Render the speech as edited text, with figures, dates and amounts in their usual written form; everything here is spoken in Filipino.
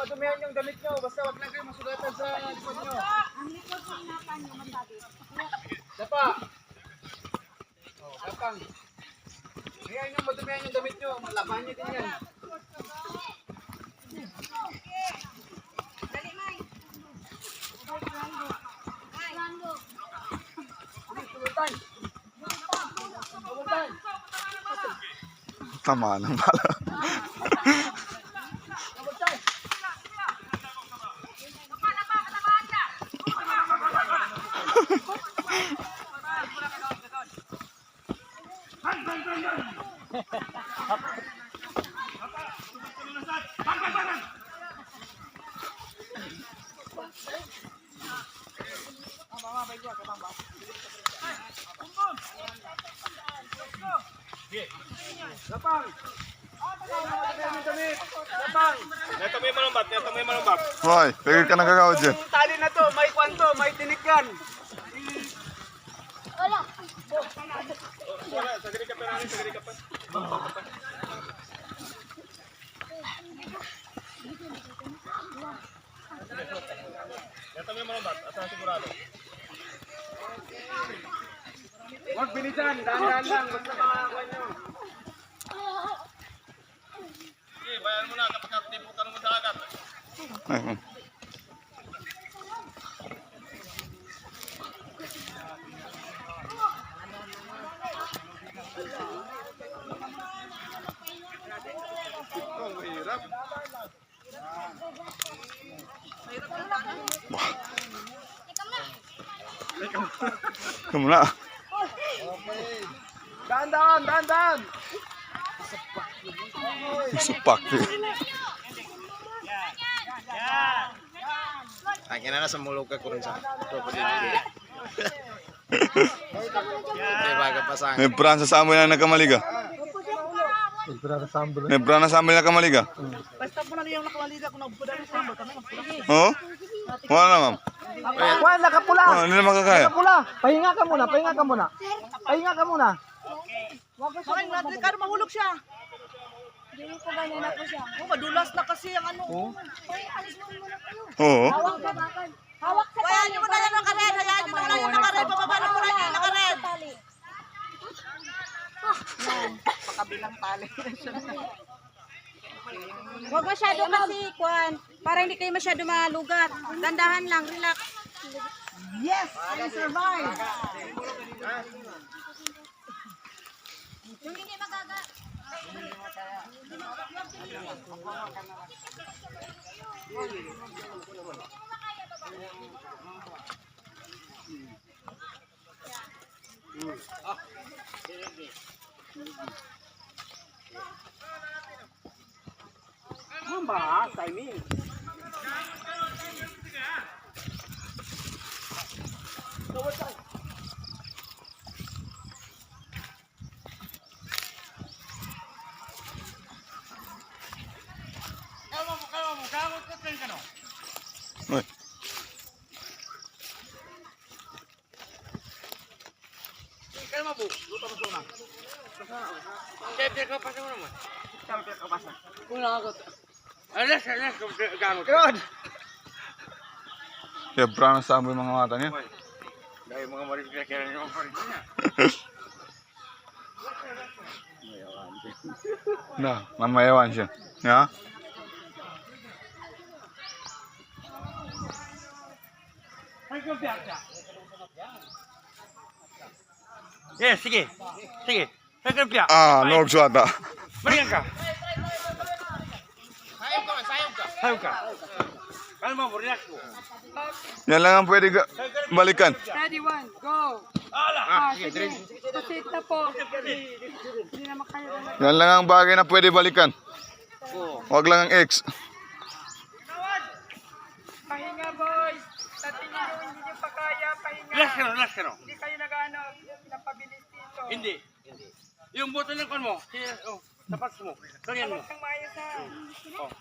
madumihan yung damit nyo. Basta wag lang kayo masugatan sa likod nyo. Ang likod ng napan nyo, matabit. Dapa. Oh, dapang. Dumihan yung madumihan yung damit nyo. Labahan nyo din yan. Dali, May. Rando. Tulutan. Tulutan. Tama ng bala. Lapang. Lapang. Neto may malumbat, neto may malumbat. Hoy, pagod ka nagkakawad dyan. Yung tali na to, may kwanto, may tinik yan. Wala. Wala, sagari ka pa namin, sagari ka pa. Neto may malumbat, asa sigurado. Huwag bilisan, dahan-dahan lang. Basta makakuha nyo. Sige, bayan mo na kapag tipo ka naman sa agad. Ay, Ang mahirap. Kamu na. Dahan-dahan, dahan-dahan. Supak. Ang ina na sa mulog ka kurang sa. May baga pasang. May pran sa samboy na nagkamaliga. May pran sa samboy na nagkamaliga. Basta po na yung nakamaliga kung nagpuda ng sambal. Kami nagpuda. Oo? Wala na, ma'am. Juan, nakapula. Oh, hindi na makakaya. Nakapula. Pahinga ka muna, pahinga ka muna. Pahinga ka muna. Bakit natin ka mahulog siya? Hindi ko ganyan na po siya. Oh, madulas na kasi ang ano. Ay, alis mo muna kayo. Oo. Hawak sa bakan. Hawak sa tali. Hayaan nyo muna yan ang kared. Hayaan nyo muna yung nakared. Pababa na muna yung nakared. Pakabilang tali. Huwag masyado kasi, Kwan. Para hindi kayo masyado malugat. Dandahan lang, relax. Yes, I survive. Yung hindi magaga. Mamba, timing. Uy. Kalma po, luto mo na. Kaya ka pa sa mo naman. Kaya ka basa. Alas, gamot. Good. Kaya pran sa samboy mga mata niya. Dahil mga maris kaya niyo pa rin niya. Na, mamayawan siya. Ya? Yes, sige. Sige. Nagkampiya. Ah, Norg Suata. Balikan ka. Sayang ka. Kalma mo, relax mo. Yan lang ang pwede balikan. Ready, one, go! Ala. Sige. Proceed na po. Hindi na makaya na. Yan lang ang bagay na pwede balikan. Huwag lang ang X. Pahinga, boys! Dati nyo, hindi nyo pa kaya, pahinga. Relax ka no. Hindi kayo nag-ano, napabilis dito. Hindi. Yung buto ng kon mo, tapat mo. Ganyan mo. Huwag kang maayos ha.